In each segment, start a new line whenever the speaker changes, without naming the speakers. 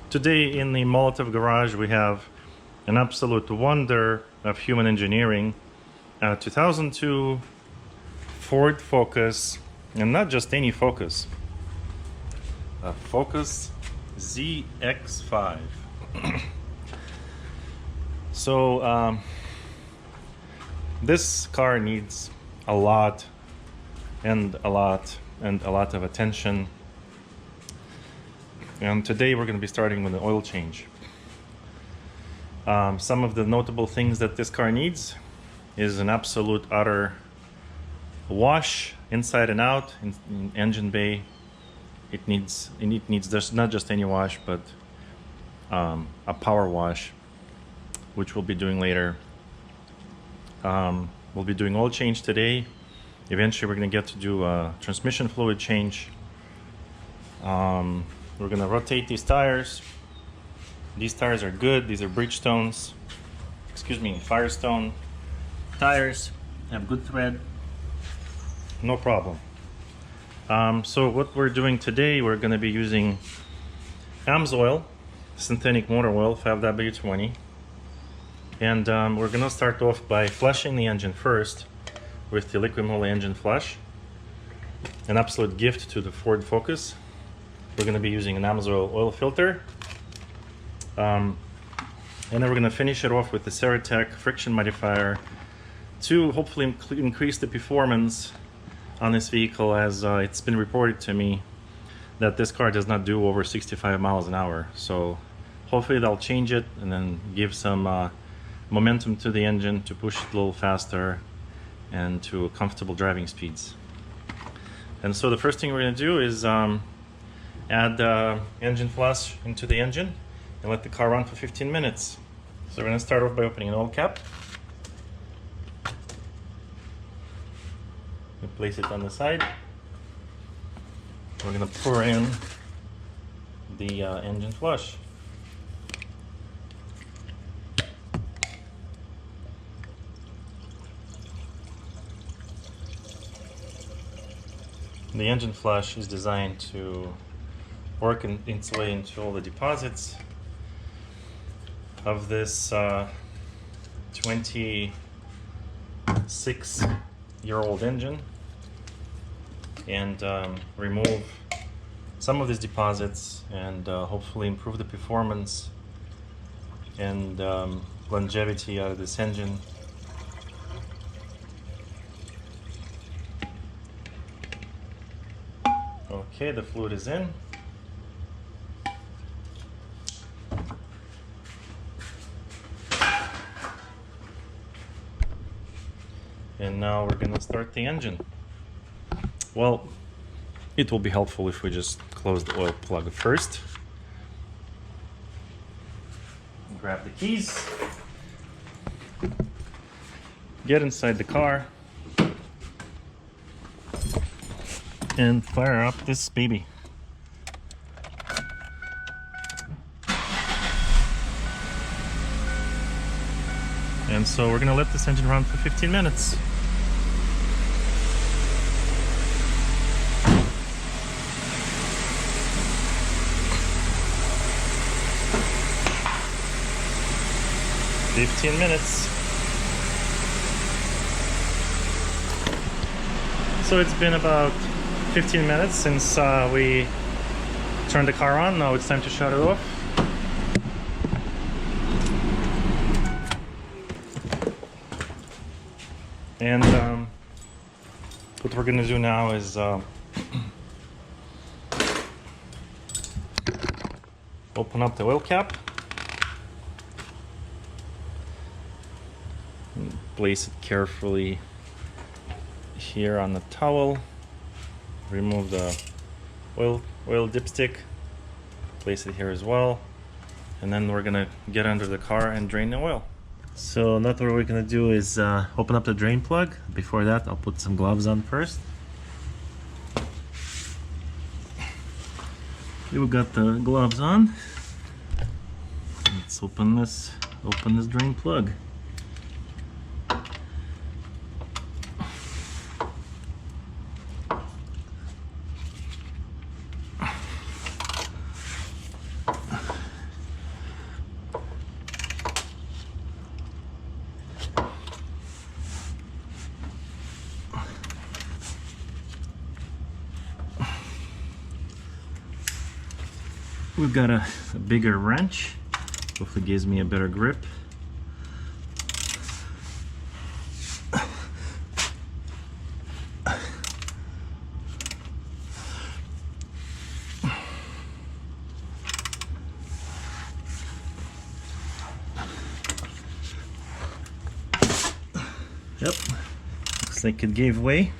Today in the Molotov garage we have an absolute wonder of human engineering, 2002 Ford Focus, and not just any Focus, a Focus ZX5. So this car needs a lot of attention. And today we're going to be starting with an oil change. Some of the notable things that this car needs is an absolute utter wash inside and out in engine bay. It needs just not just any wash, but a power wash, which we'll be doing later. We'll be doing oil change today. Eventually we're going to get to do a transmission fluid change. We're going to rotate these tires. These tires are good. These are Bridgestones, Firestone tires. Have good tread, no problem. So what we're doing today, we're going to be using AMSOIL synthetic motor oil 5W20, and we're going to start off by flushing the engine first with the Liquimoly engine flush, an absolute gift to the Ford Focus. We're going to be using an AMSOIL oil filter, and then we're going to finish it off with the Ceratec friction modifier to hopefully increase the performance on this vehicle, as it's been reported to me that this car does not do over 65 miles an hour. So hopefully they'll change it and then give some momentum to the engine to push it a little faster and to comfortable driving speeds. And so the first thing we're going to do is add engine flush into the engine and let the car run for 15 minutes. So we're going to start off by opening an oil cap. We place it on the side. We're going to pour in the engine flush. The engine flush is designed to work its way into all the deposits of this 26-year-old engine, and remove some of these deposits and hopefully improve the performance and longevity out of this engine. Okay, the fluid is in. And now we're going to start the engine. Well, it will be helpful if we just close the oil plug first. Grab the keys. Get inside the car. And fire up this baby. And so we're going to let this engine run for 15 minutes. So it's been about 15 minutes since we turned the car on. Now it's time to shut it off. And what we're going to do now is open up the oil cap, and place it carefully here on the towel. Remove the oil dipstick, place it here as well, and then we're going to get under the car and drain the oil. So now what we're going to do is open up the drain plug. Before that, I'll put some gloves on first. We've got the gloves on. Let's open this drain plug. We've got a bigger wrench, hopefully gives me a better grip. Yep, looks like it gave way.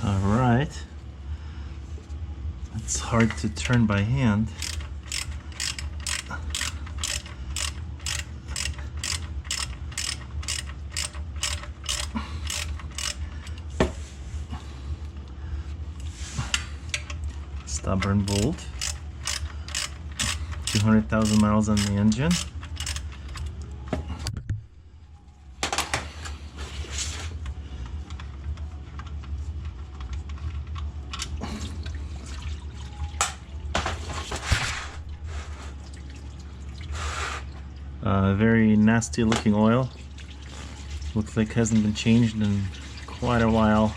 Alright, it's hard to turn by hand. Stubborn bolt, 200,000 miles on the engine. Very nasty looking oil. Looks like hasn't been changed in quite a while.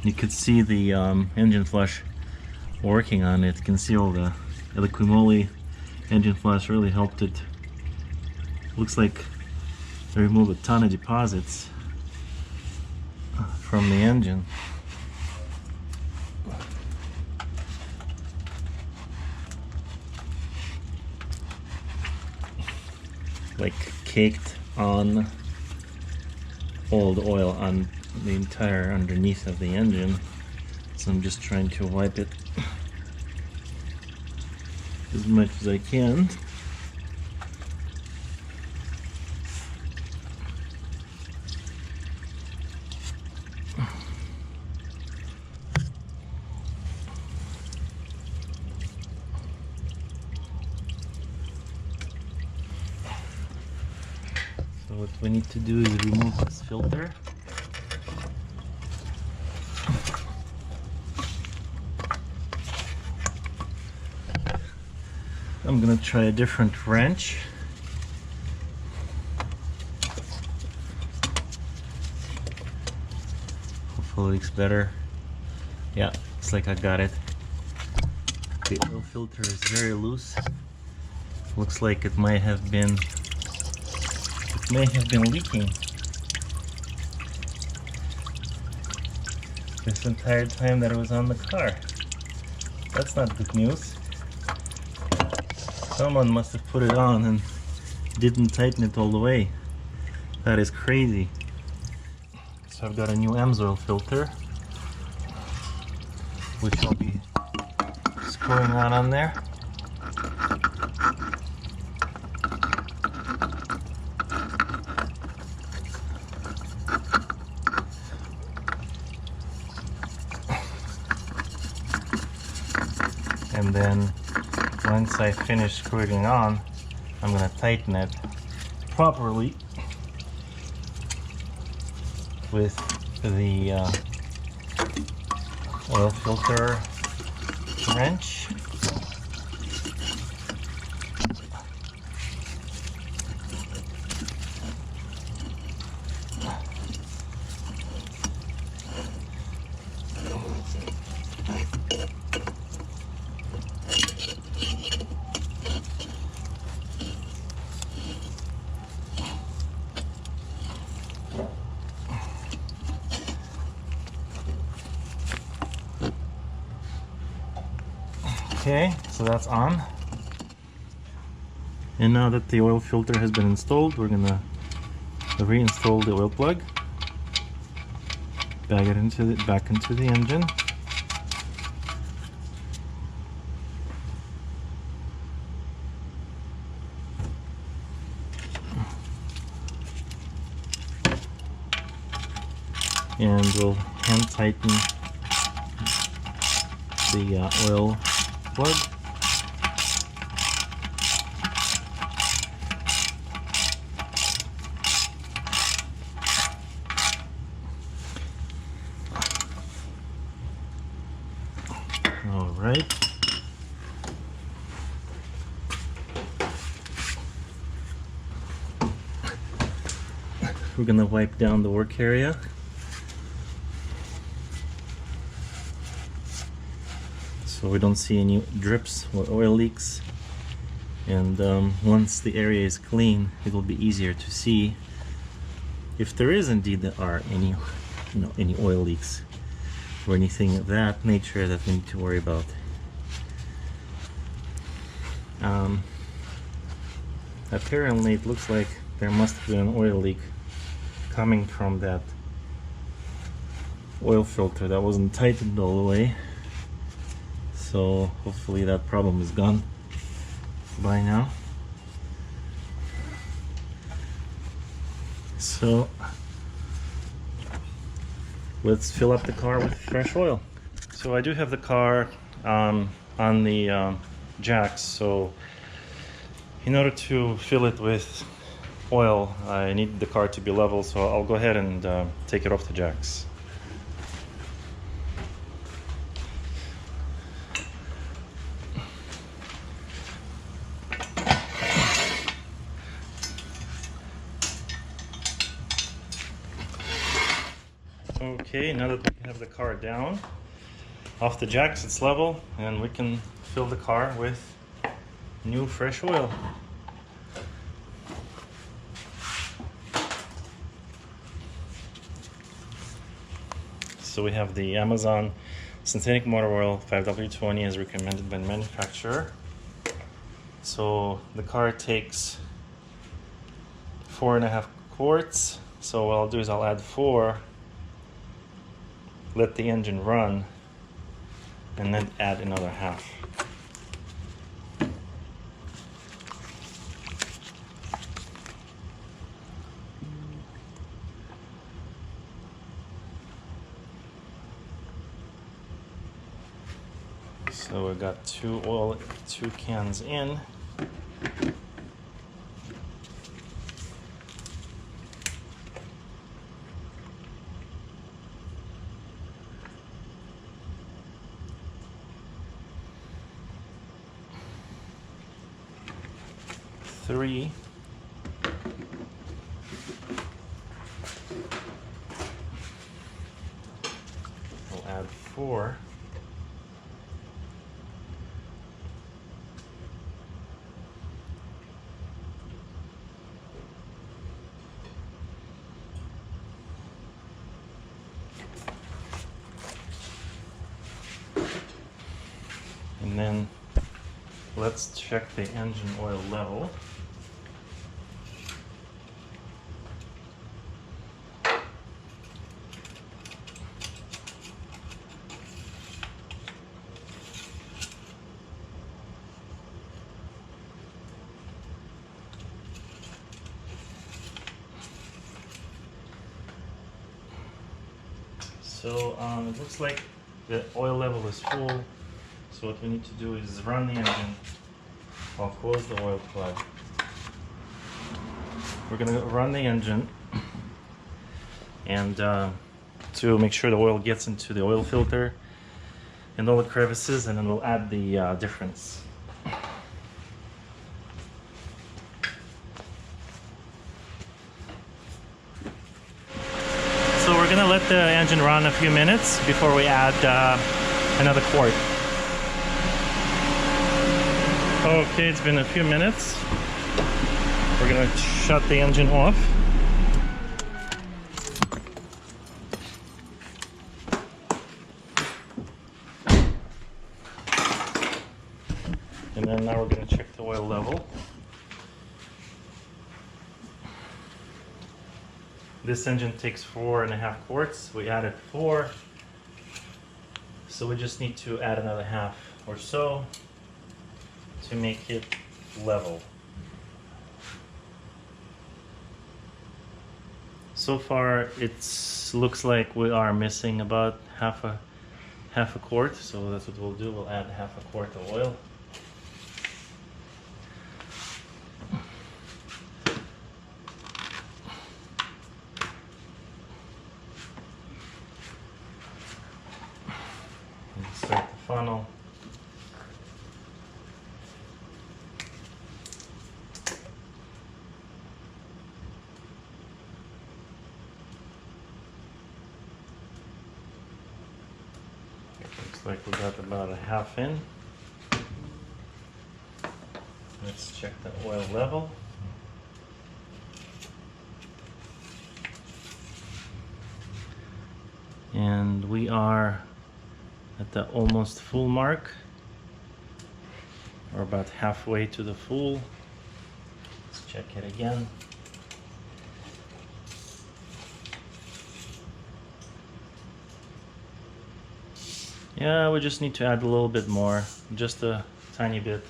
You could see the engine flush working on it. You can see all the Liquimoly engine flush really helped it. Looks like they removed a ton of deposits from the engine. Like caked on old oil on the entire underneath of the engine, so I'm just trying to wipe it as much as I can. So what we need to do is remove this filter. I'm gonna try a different wrench. Hopefully it looks better. Yeah, it's like I got it. The oil filter is very loose. Looks like it may have been leaking this entire time that it was on the car. That's not good news. Someone must have put it on and didn't tighten it all the way. That is crazy. So I've got a new AMSOIL filter, which I'll be screwing on there. And then once I finish screwing it on, I'm going to tighten it properly with the oil filter wrench. Okay, so that's on. And now that the oil filter has been installed, we're gonna reinstall the oil plug. back into the engine. And we'll hand tighten the oil plug. All right. We're gonna wipe down the work area. So we don't see any drips or oil leaks, and once the area is clean, it will be easier to see if there is indeed any any oil leaks or anything of that nature that we need to worry about. Apparently it looks like there must have been an oil leak coming from that oil filter that wasn't tightened all the way. So hopefully that problem is gone by now. So let's fill up the car with fresh oil. So I do have the car on the jacks, so in order to fill it with oil I need the car to be level, so I'll go ahead and take it off the jacks. Okay, now that we have the car down off the jacks, it's level, and we can fill the car with new fresh oil. So we have the Amazon synthetic motor oil 5W20 as recommended by the manufacturer. So the car takes 4.5 quarts. So what I'll do is I'll add 4, let the engine run, and then add another half. So we got 2 cans in. Three. We'll add 4. And then let's check the engine oil level. So it looks like the oil level is full. So what we need to do is run the engine. I'll close the oil plug. We're going to run the engine and to make sure the oil gets into the oil filter and all the crevices, and then we'll add the difference. So we're going to let the engine run a few minutes before we add another quart. Okay, it's been a few minutes. We're going to shut the engine off. And then now we're going to check the oil level. This engine takes 4.5 quarts. We added 4, so we just need to add another half or so to make it level. So far it looks like we are missing about half a quart, so that's what we'll do. We'll add half a quart of oil. Insert the funnel. Looks like we got about a half in. Let's check the oil level. And we are at the almost full mark, or about halfway to the full. Let's check it again. Yeah, we just need to add a little bit more, just a tiny bit.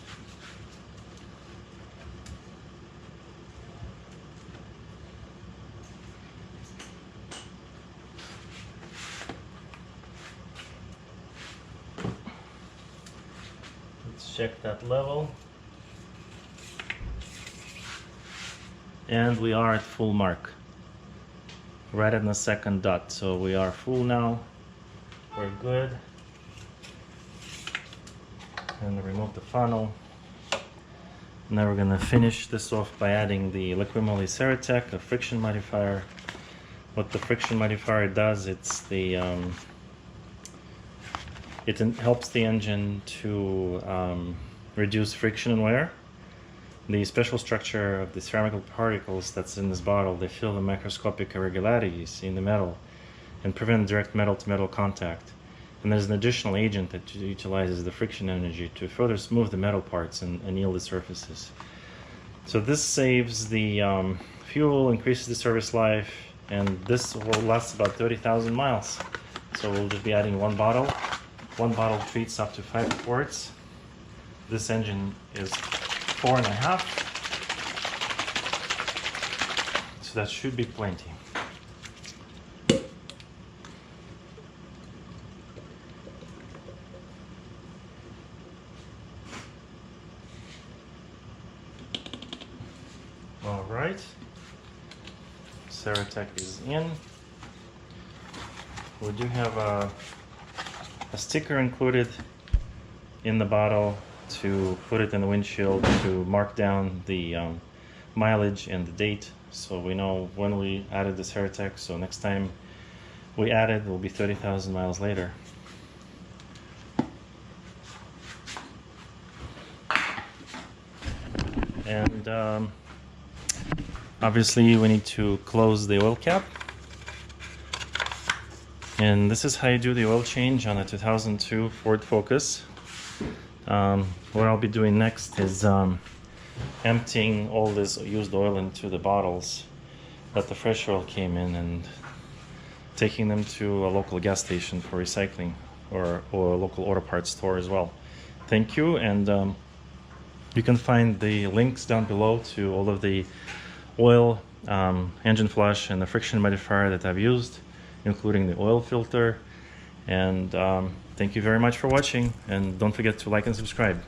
Let's check that level. And we are at full mark, right at the second dot. So we are full now, we're good. And remove the funnel. Now we're going to finish this off by adding the Liquimoly Ceratec, a friction modifier. What the friction modifier does, it's the it helps the engine to reduce friction and wear. The special structure of the ceramic particles that's in this bottle, they fill the microscopic irregularities in the metal and prevent direct metal-to-metal contact. And there's an additional agent that utilizes the friction energy to further smooth the metal parts and anneal the surfaces. So this saves the fuel, increases the service life, and this will last about 30,000 miles. So we'll just be adding one bottle. One bottle treats up to 5 quarts. This engine is 4.5, so that should be plenty. All right, Ceratec is in. We do have a sticker included in the bottle to put it in the windshield to mark down the mileage and the date, so we know when we added the Ceratec, so next time we add it will be 30,000 miles later. And obviously we need to close the oil cap, and this is how you do the oil change on a 2002 Ford Focus. What I'll be doing next is emptying all this used oil into the bottles that the fresh oil came in and taking them to a local gas station for recycling, or a local auto parts store as well. Thank you, and you can find the links down below to all of the oil, engine flush, and the friction modifier that I've used, including the oil filter. And thank you very much for watching, and don't forget to like and subscribe.